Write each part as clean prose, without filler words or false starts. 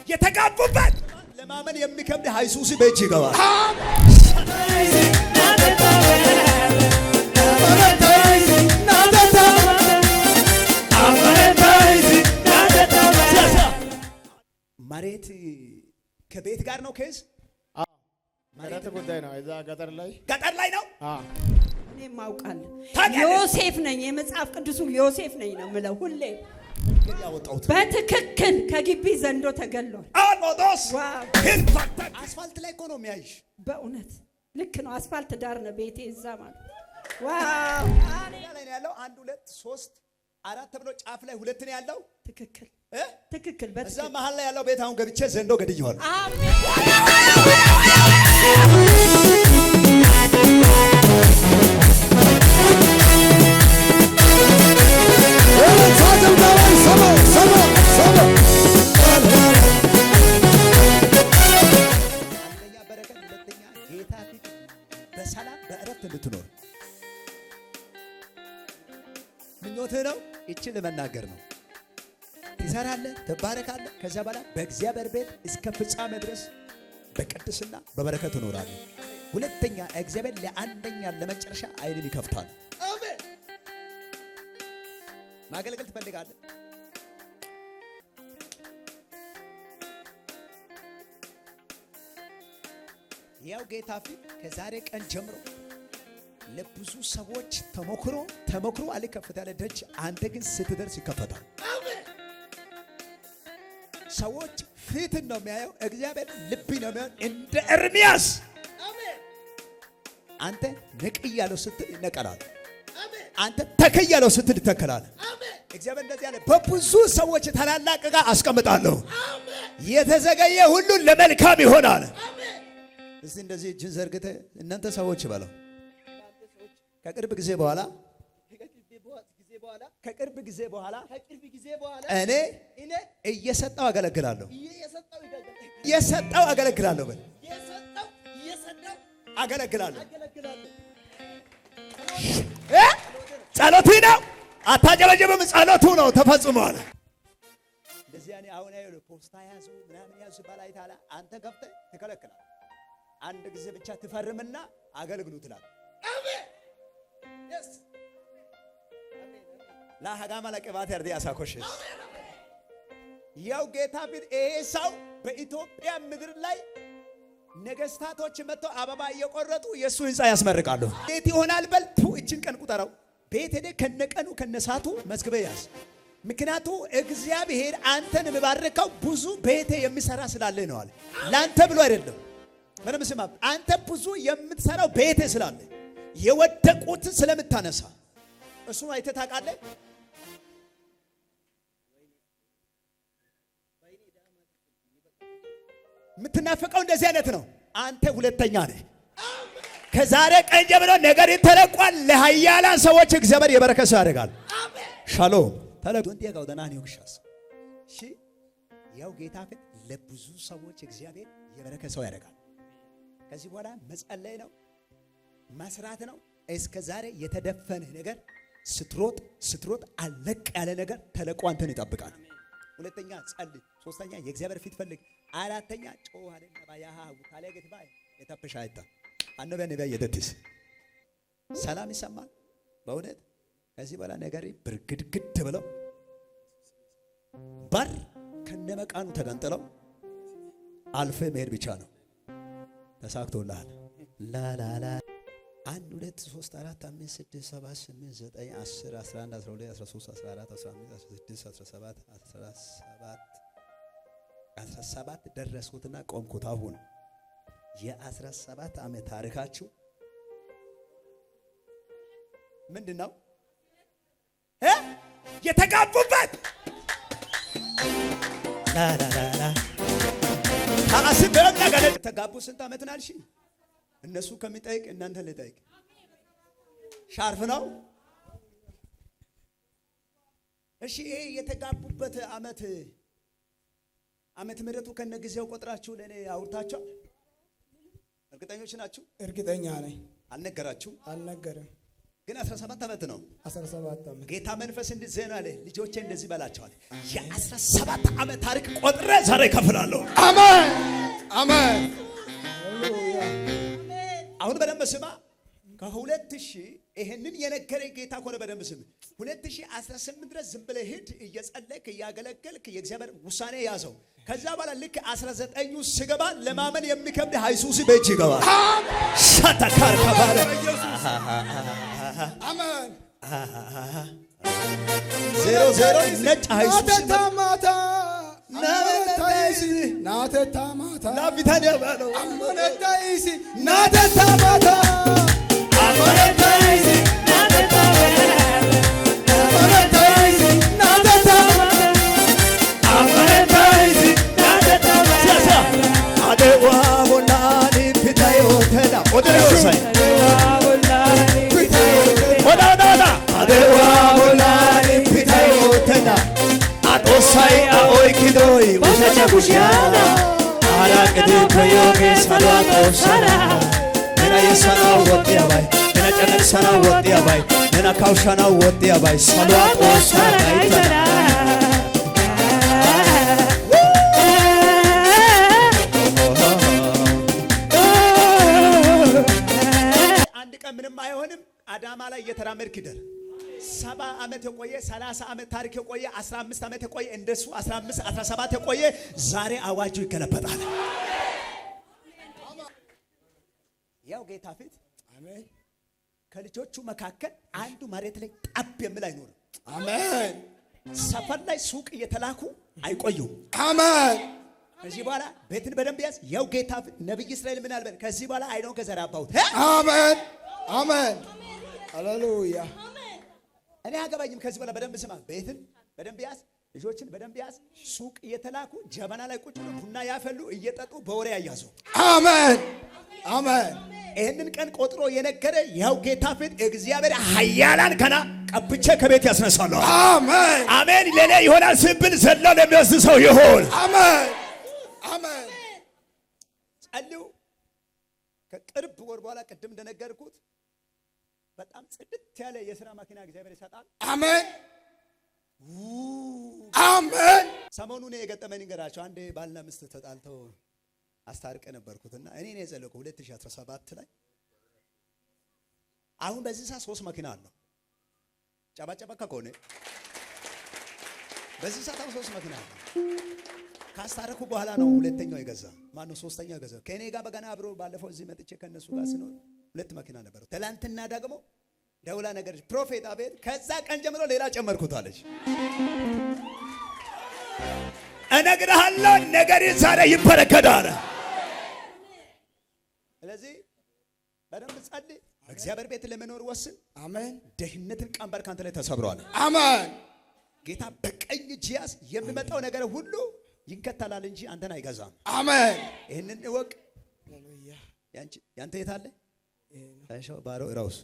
የተጋቡበት ለማመን የሚከብድ ሃይሱስ በእጅ ይገባል። መሬት ከቤት ጋር ነው ኬዝ መሬት ጉዳይ ነው። እዛ ገጠር ላይ ነው። እኔም አውቃለሁ። ዮሴፍ ነኝ፣ የመጽሐፍ ቅዱሱ ዮሴፍ ነኝ ነው የምለው ሁሌ። በትክክል ከግቢ ዘንዶ ተገሏል። አስፋልት ላይ እኮ ነው የሚያይሽ። በእውነት ልክ ነው። አስፋልት ዳር ነው ቤቴ እዛ ማለት ዋው። ላይ ያለው 1 2 3 4 ተብሎ ጫፍ ላይ 2 ነው ያለው። ትክክል ትክክል። እዛ መሀል ላይ ያለው ቤት አሁን ገብቼ ዘንዶ ገድየዋለሁ። አሜን። አንደኛ በረከት፣ ሁለተኛ ጌታ ፊት በሰላም በእረፍት እንድትኖር ምኞትህ ነው። ይችን ለመናገር ነው። ትሰራለህ፣ ትባረካለህ። ከዛ በኋላ በእግዚአብሔር ቤት እስከ ፍጻሜ ድረስ በቅድስና በበረከት ትኖራለህ። ሁለተኛ እግዚአብሔር ለአንደኛ ለመጨረሻ አይንን ይከፍታል። አሜን። ማገልገል ትፈልጋለህ? ያው ጌታ ፊት ከዛሬ ቀን ጀምሮ ለብዙ ሰዎች ተሞክሮ አልከፈት ያለ ደጅ አንተ ግን ስትደርስ ይከፈታል። ሰዎች ፊትን ነው የሚያየው፣ እግዚአብሔር ልብ ነው የሚያየው። እንደ ኤርሚያስ አንተ ነቅያለሁ ስትል ይነቀላል። አንተ ተከያለሁ ስትል ይተከላል። እግዚአብሔር እንደዚህ ያለ በብዙ ሰዎች ታላላቅ ዕቃ አስቀምጣለሁ። የተዘገየ ሁሉ ለመልካም ይሆናል። እስቲ እንደዚህ እጅን ዘርግተህ እናንተ ሰዎች በለው ከቅርብ ጊዜ በኋላ እኔ እየሰጠው አገለግላለሁ። እየሰጠው አገለግላለሁ። በል አገለግላለሁ። ጸሎቱ ነው። አታጨበጭብም። ጸሎቱ ነው ተፈጽሟል። እንደዚህ ያኔ አሁን አይሉ ፖስታ ያዙ ምናምን ያዙ ባላይ ታላ አንተ ከፍተህ ትከለክላለህ። አንድ ጊዜ ብቻ ትፈርምና አገልግሉ ትላለህ። አሜን yes ለሃጋማ ለቀባት ያርዲ ያሳኮሽ ያው ጌታ ፊት ይሄ ሰው በኢትዮጵያ ምድር ላይ ነገስታቶች መጥተው አበባ እየቆረጡ የሱ ህንጻ ያስመርቃሉ። ቤት ይሆናል በል እቺን ቀን ቁጠረው። ቤት ሄደ ከነቀኑ ከነሳቱ መስግበ ያዝ። ምክንያቱ እግዚአብሔር አንተን የሚባርከው ብዙ ቤቴ የሚሰራ ስላለ ነው አለ። ላንተ ብሎ አይደለም። ምንም ስማ፣ አንተ ብዙ የምትሰራው ቤቴ ስላለ የወደቁትን ስለምታነሳ እሱ አይተህ ታውቃለህ። የምትናፈቀው እንደዚህ አይነት ነው። አንተ ሁለተኛ ነህ። ከዛሬ ቀን ጀምሮ ነገር ተለቋል። ለኃያላን ሰዎች እግዚአብሔር የበረከት ሰው ያደርጋል። ሻሎም ተለቆ እንዲያጋው ደናን ይውሻስ እሺ። ያው ጌታ ፊት ለብዙ ሰዎች እግዚአብሔር የበረከት ሰው ያደርጋል። ከዚህ በኋላ መጸለይ ነው፣ መስራት ነው። እስከ ዛሬ የተደፈነ ነገር ስትሮጥ አለቅ ያለ ነገር ተለቆ አንተን ይጠብቃል። ሁለተኛ ጸልይ፣ ሶስተኛ የእግዚአብሔር ፊት ፈልግ፣ አራተኛ ጮህ አለና ባያሃ ካለ ገት ባይ የተፈሻይታ አንበ ነብይ የደትስ ሰላም ይሰማል። በእውነት ከዚህ በኋላ ነገር ብርግድግድ ብለው በር ከነመቃኑ ተገንጥለው አልፈ መሄድ ብቻ ነው። ተሳክቶልሃል። ላላላ 1 2 3 4 5 6 7 8 9 10 11 12 13 14 15 16 17 17 ደረስኩትና ቆምኩት። አሁን የ17 ዓመት ታሪካችሁ ምንድነው? የተጋቡበት ላላላ ታስበው ነገር ተጋቡ። ስንት ዓመት ናልሽ? እነሱ ከሚጠይቅ እናንተ ልጠይቅ። ሻርፍ ነው። እሺ ይሄ የተጋቡበት ዓመት ምሕረቱ ከነጊዜው ቆጥራችሁ ለኔ አውርታችሁ እርግጠኞች ናችሁ? እርግጠኛ ነኝ። አልነገራችሁ? አልነገረም። ግን 17 ዓመት ነው። 17 ዓመት ጌታ መንፈስ እንዲዘና አለ ልጆቼ እንደዚህ በላቸዋል። የ17 ዓመት ታሪክ ቆጥረ ዛሬ ከፍላለሁ። አሜን አሜን። አሁን በደንብ ስማ። ከ2000 ይሄንን የነገረኝ ጌታ ኮነ በደንብ ስም 2018 ድረስ ዝም ብለህ ሂድ እየጸለይክ እያገለገልክ የእግዚአብሔር ውሳኔ ያዘው። ከዛ በኋላ ልክ 19ኙ ስገባ ለማመን የሚከብድ ሃይሱስ ቤት ይገባል። ሻታካር ከባለ አሜን 00 ነጭ ሃይሱስ ናተታማታ ናተታማታ ላቢታን ያባለው አመነታይሲ ናተታማታ ካውሻና ወጥ ያባይ ሰሏት ወሳይታ አንድ ቀን ምንም አይሆንም። አዳማ ላይ እየተራመድክ ይደር 70 ዓመት የቆየ 30 ዓመት ታሪክ የቆየ 15 ዓመት የቆየ እንደሱ 15 17 የቆየ ዛሬ አዋጁ ይገለበጣል። ያው ጌታ ፊት አሜን። ከልጆቹ መካከል አንዱ መሬት ላይ ጣብ የሚል አይኖርም። አሜን። ሰፈር ላይ ሱቅ እየተላኩ አይቆዩም። አሜን። ከዚህ በኋላ ቤትን በደንብ ያዝ። ያው ጌታ ነብይ እስራኤል ምን አልበል ከዚህ በኋላ አይኖ ከዘራባውት አሜን አሜን ሃሌሉያ። እኔ አገባኝም። ከዚህ በኋላ በደንብ ስማ። ቤትን በደንብ ያዝ። ልጆችን በደንብ ያዝ። ሱቅ እየተላኩ ጀበና ላይ ቁጭ ብሎ ቡና ያፈሉ እየጠጡ በወሬ ያያዙ። አሜን አሜን። ይህንን ቀን ቆጥሮ የነገረ ያው ጌታ ፊት እግዚአብሔር ኃያላን ከና ቀብቼ ከቤት ያስነሳለሁ። አሜን አሜን። ለኔ ይሆናል ስብል ዘለው ለሚወስድ ሰው ይሆን። አሜን አሜን። ጸልዩ። ከቅርብ ወር በኋላ ቅድም እንደነገርኩት በጣም ጽድት ያለ የሥራ ማኪና እግዚአብሔር ይሰጣል። አሜን አሜን። ሰሞኑን የገጠመኝ ንገራቸው። አንድ ባልና ሚስት ተጣልተው አስታርቀ ነበርኩትና እኔ ነኝ የጸለይኩት 2017 ላይ። አሁን በዚህ ሰዓት 3 መኪና አለው። ጨባጨባ ከሆነ በዚህ ሰዓት 3 መኪና አለው። ካስታረኩ በኋላ ነው ሁለተኛው የገዛ ማን ነው ሶስተኛው የገዛ። ከኔ ጋር በገና አብሮ ባለፈው እዚህ መጥቼ ከነሱ ጋር ስኖር 2 መኪና ነበር። ትላንትና ደግሞ ደውላ ነገር ፕሮፌት አቤት ከዛ ቀን ጀምሮ ሌላ ጨመርኩት አለች። እነግርሃለሁ ነገር ዛሬ ይበረከዳል። ስለዚህ በደንብ ጸልይ። በእግዚአብሔር ቤት ለመኖር ወስን። አሜን። ደህንነትን ቀንበር ካንተ ላይ ተሰብሯል። አሜን። ጌታ በቀኝ እጅ ያዝ። የሚመጣው ነገር ሁሉ ይንከተላል እንጂ አንተን አይገዛም። አሜን። ይሄንን እወቅ። ሃሌሉያ። ያንተ የት አለ? ታይሾ ባሮ ራውስ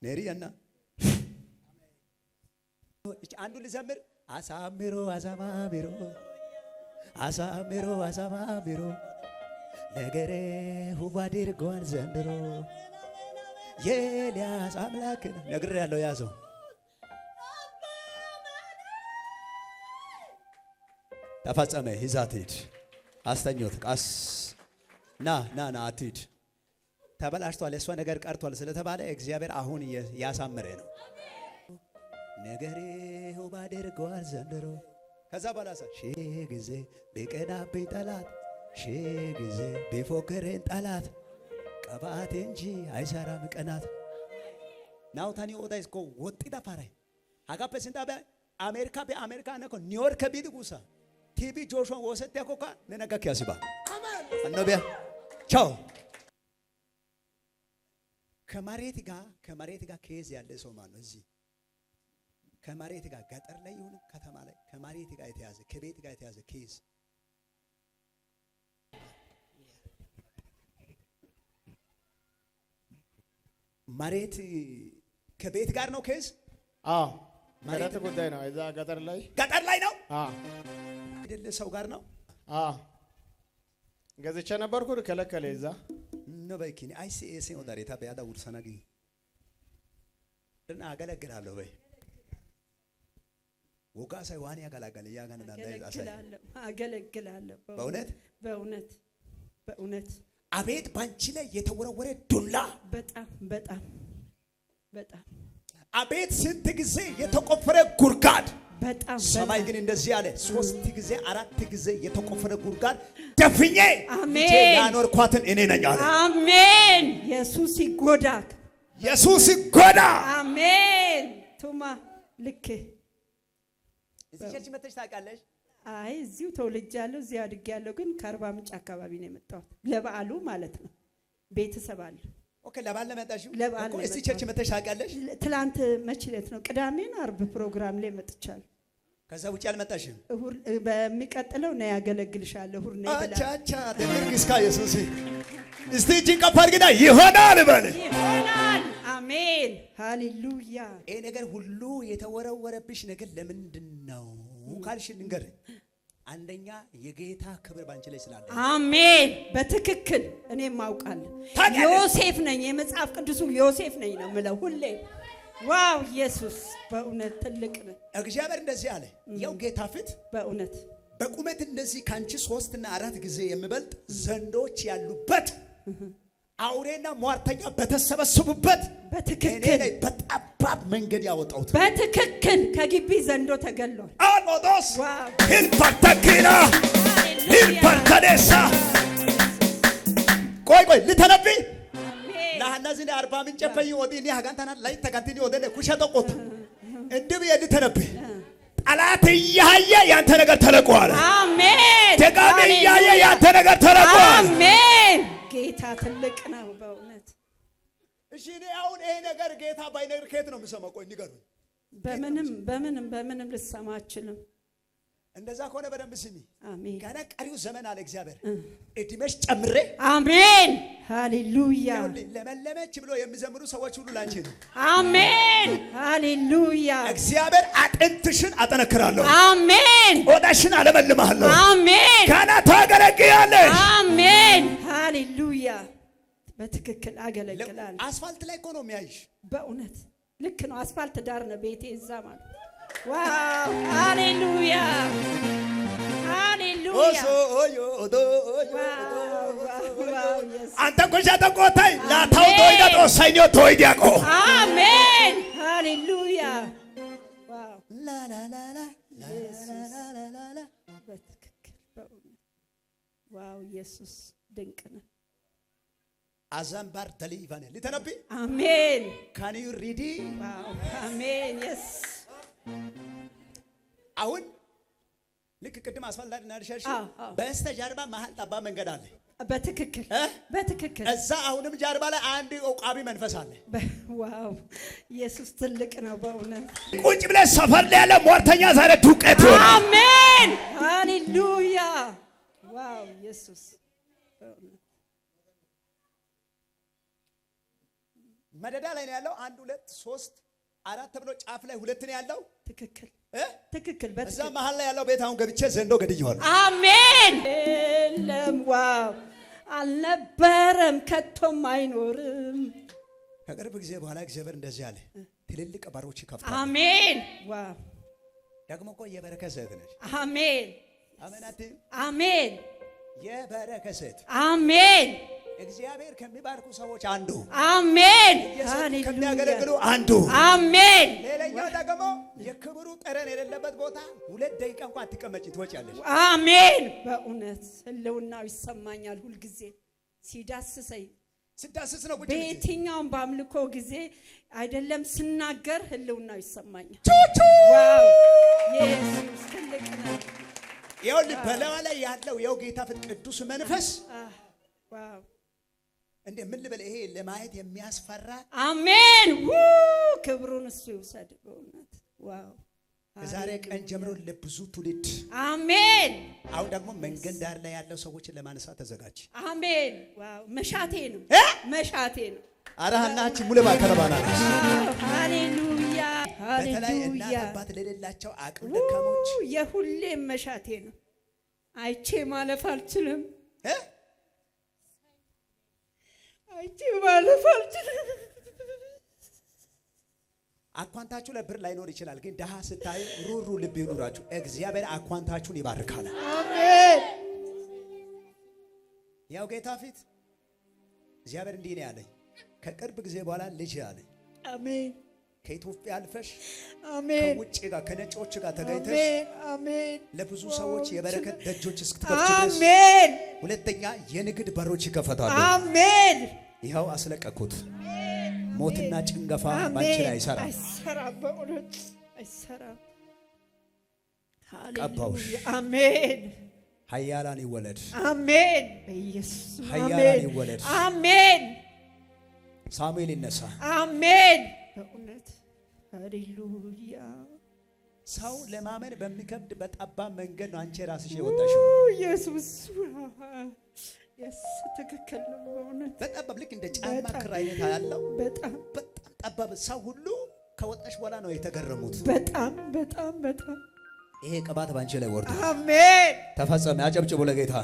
ነሪያና አንዱ ልዘምር። አሳምሮ አሳማምሮ አሳምሮ አሳማምሮ ነገሬ ሁሉ አድርጓል ዘንድሮ የኤልያስ አምላክ ነግሬ ያለው ያዘው። ተፈጸመ። ይዛት ሂድ። አስተኞት ቃስ ና አትሂድ። ተበላሽቷል። የእሷ ነገር ቀርቷል ስለተባለ እግዚአብሔር አሁን ያሳምረ ነው። ነገሬ ሁሉ አድርጓል ዘንድሮ። ከዛ በኋላ ሺህ ጊዜ ቢቀናብኝ ጠላት ሺህ ጊዜ ቢፎክረኝ ጠላት ቀባቴ እንጂ አይሰራም ቀናት ናውታኒ ኦዳይስ ኮ ወጢ ዳፋራይ አጋፔ ሲንታበ አሜሪካ በአሜሪካ ነኮ ኒውዮርክ ቢድጉሳ ቲቪ ጆሾን ወሰተ ኮካ ነነጋ ከያስባ አሜን አነቢያ ቻው። ከመሬት ጋር ኬዝ ያለ ሰው ማን ነው? እዚህ ከመሬት ጋር ገጠር ላይ ይሁን ከተማ ላይ ከመሬት ጋር የተያዘ ከቤት ጋር የተያዘ ኬዝ መሬት ከቤት ጋር ነው ኬዝ። አዎ መሬት ጉዳይ ነው። እዛ ገጠር ላይ ነው። አዎ አይደለ ሰው ጋር ነው። አዎ ገዝቼ ነበርኩ ከለከለ እዛ ነው ባይኪኒ አይሲኤስ ነው ዳሬታ በያዳ ውርሰናጊ ደና አገለግላለሁ በይ ወጋሳ ዋን ያገለግላል ያጋን አገለግላለሁ በእውነት በእውነት በእውነት አቤት ባንቺ ላይ የተወረወረ ዱላ በጣም በጣም በጣም አቤት ስንት ጊዜ የተቆፈረ ጉርጋድ በጣም ሰማይ ግን እንደዚህ አለ 3 ጊዜ 4 ጊዜ የተቆፈረ ጉርጋድ ደፍኜ አሜን ያኖርኳትን እኔ ነኝ አለ አሜን ኢየሱስ ይጎዳ አሜን ቱማ ልክ እዚህ ቸርች መተሽ ታውቃለሽ አይ እዚሁ ተወልጃለሁ እዚሁ አድጌያለሁ ግን ከአርባ ምንጭ አካባቢ ነው የመጣሁት ለበዓሉ ማለት ነው ቤተሰብ አለ ኦኬ ለበዓል መጣሽው እኮ እዚህ ቸርች መተሽ ታውቃለሽ ትላንት መችለት ነው ቅዳሜና አርብ ፕሮግራም ላይ መጥቻለሁ ከዛ ውጪ አልመጣሽም በሚቀጥለው ነው ያገለግልሻለሁ ሁር ነው ይበላል አቻ ተድርግስካ ኢየሱስ እስቲ እጅን ከፍ አድርግና ይሆናል በል ይሆናል አሜን ሃሌሉያ ይሄ ነገር ሁሉ የተወረወረብሽ ነገር ለምንድነው ካልሽ ልንገር አንደኛ የጌታ ክብር ባንቺ ላይ ስላለ አሜን በትክክል እኔም አውቃለሁ ዮሴፍ ነኝ የመጽሐፍ ቅዱሱ ዮሴፍ ነኝ ነው የምለው ሁሌ ዋው ኢየሱስ በእውነት ትልቅ ነው እግዚአብሔር እንደዚህ አለ ያው ጌታ ፊት በእውነት በቁመት እንደዚህ ካንቺ 3 እና 4 ጊዜ የሚበልጥ ዘንዶች ያሉበት አውሬና ሟርተኛ በተሰበሰቡበት በትክክል በጠባብ መንገድ ያወጣውት በትክክል ከግቢ ዘንዶ ተገሏል አልሞዶስ ሂልፓታኪና ሂልፓታዴሳ ቆይ ልተነብይ ለሐናዝኔ 40 ምንጭ ፈይ ወዲኒ ሀጋንታና ላይ ተጋንቲኒ ወደለ ኩሸተቆት እንድብ የልተነብይ ጠላት እያየ ያንተ ነገር ተለቋል አሜን ተጋሚ እያየ ያንተ ነገር ተለቋል አሜን ጌታ ትልቅ ነው በእውነት እሺ እኔ አሁን ይሄ ነገር ጌታ ባይነግር ከየት ነው የምሰማው ቆይ ንገሩኝ በምንም ልሰማ አልችልም እንደዛ ከሆነ በደንብ ስሚ አሜን ገና ቀሪው ዘመን አለ እግዚአብሔር እድሜሽ ጨምሬ አሜን ሃሌሉያ ለመለመች ብሎ የሚዘምሩ ሰዎች ሁሉ ላንቺ ነው አሜን ሃሌሉያ እግዚአብሔር አጥንትሽን አጠነክራለሁ አሜን ሆዳሽን አለመልማለሁ አሜን ገና ታገለግያለሽ አሜን ሃሌሉያ በትክክል አገለግላለሁ አስፋልት ላይ እኮ ነው የሚያይሽ በእውነት ልክ ነው አስፋልት ዳር ነው ቤቴ እዛ ማለት ዋው ሃሌሉያ ሃሌሉያ አንተ ኮሻ ተቆታይ ላታው ቶይዳ ጦሳይኞ ቶይዲያቆ አሜን ሃሌሉያ ዋው ላላላላ ላላላላ በትክክል በእውነት ዋው ኢየሱስ ድንቅ ነው አዛምባር ተሊቫኔ ሊተነቢ አሜን ካን ዩ ሪዲ ዋው አሜን yes አሁን ልክ ቅድም አስፋልት ላይ እናርሻሽ በስተጀርባ መሀል ጠባብ መንገድ አለ በትክክል እዛ አሁንም ጀርባ ላይ አንድ ኦቃቢ መንፈስ አለ ዋው ኢየሱስ ትልቅ ነው በእውነት ቁጭ ብለህ ሰፈር ላይ ያለ ሟርተኛ ዛሬ ዱቄት ይሆናል አሜን ሃሌሉያ ዋው ኢየሱስ በእውነት መደዳ ላይ ነው ያለው 1 2 3 4 ተብሎ ጫፍ ላይ 2 ነው ያለው ትክክል በትክክል እዛ መሃል ላይ ያለው ቤት አሁን ገብቼ ዘንዶ ገድየዋለሁ አሜን ለም ዋው አልነበረም ከቶም አይኖርም ከቅርብ ጊዜ በኋላ እግዚአብሔር እንደዚህ አለ ትልልቅ ባሮች ይከፍታል አሜን ዋው ደግሞ እኮ የበረከት ዘት ነሽ አሜን አሜን የበረከት ዘት አሜን እግዚአብሔር ከሚባርኩ ሰዎች አንዱ አሜን ሃሌሉያ ከሚያገለግሉ አንዱ አሜን ሌላኛው ደግሞ የክብሩ ጠረን የሌለበት ቦታ 2 ደቂቃ እንኳን አትቀመጪ ትወጪያለሽ አሜን በእውነት ህልውናው ይሰማኛል ሁሉ ጊዜ ሲዳስስ ነው በየትኛውም በአምልኮ ጊዜ አይደለም ስናገር ህልውናው ይሰማኛል ዋው ኢየሱስ ትልቅ ነው ይኸውልህ በላዋ ላይ ያለው ይኸው ጌታ ፍቅር ቅዱስ መንፈስ ዋው እንዴ ምን ልበል ይሄ ለማየት የሚያስፈራ አሜን ክብሩን እሱ ይውሰድ በእውነት ዋው ከዛሬ ቀን ጀምሮ ለብዙ ትውልድ አሜን አሁን ደግሞ መንገድ ዳር ላይ ያለው ሰዎችን ለማንሳት ተዘጋጅ አሜን ዋው መሻቴ ነው አራህናች ሙለባ ከረባናለች ሃሌሉያ በተለይ እናት አባት ለሌላቸው አቅም ደካሞች የሁሌም መሻቴ ነው አይቼ ማለፍ አልችልም አይቼ ማለፍ አልችልም አኳንታችሁ ላይ ብር ላይኖር ይችላል፣ ግን ደሃ ስታዩ ሩሩ ልብ ይኑራችሁ። እግዚአብሔር አኳንታችሁን ይባርካል። አሜን። ያው ጌታ ፊት እግዚአብሔር እንዲህ ነው ያለኝ፣ ከቅርብ ጊዜ በኋላ ልጅ አለኝ። አሜን። ከኢትዮጵያ አልፈሽ አሜን ከውጭ ጋር ከነጮች ጋር ተገኝተሽ አሜን ለብዙ ሰዎች የበረከት ደጆች እስክትከፍቺ ድረስ አሜን። ሁለተኛ የንግድ በሮች ይከፈታሉ። አሜን። ይኸው አስለቀኩት። ሞትና ጭንገፋ ባንቺ ላይ አይሰራም። አይሰራም፣ በእውነት አይሰራም። ቀባውሽ። አሜን። ኃያላን ይወለድ። አሜን። በኢየሱስ ኃያላን ይወለድ። አሜን። ሳሙኤል ይነሳ። አሜን። በእውነት ሃሌሉያ። ሰው ለማመን በሚከብድ በጠባብ መንገድ ነው አንቺ ራስሽ የወጣሽው። ኢየሱስ ትክክል ነው። በእውነት በጠባብ ልክ እንደ ጫማ ክር አይነት ያለው በጣም ጠባብ ሰው ሁሉ ከወጣሽ በኋላ ነው የተገረሙት። በጣም ይሄ ቅባት ባንቺ ላይ ወርዶ አሜን። ተፈጸመ። አጨብጭቡ ለጌታ።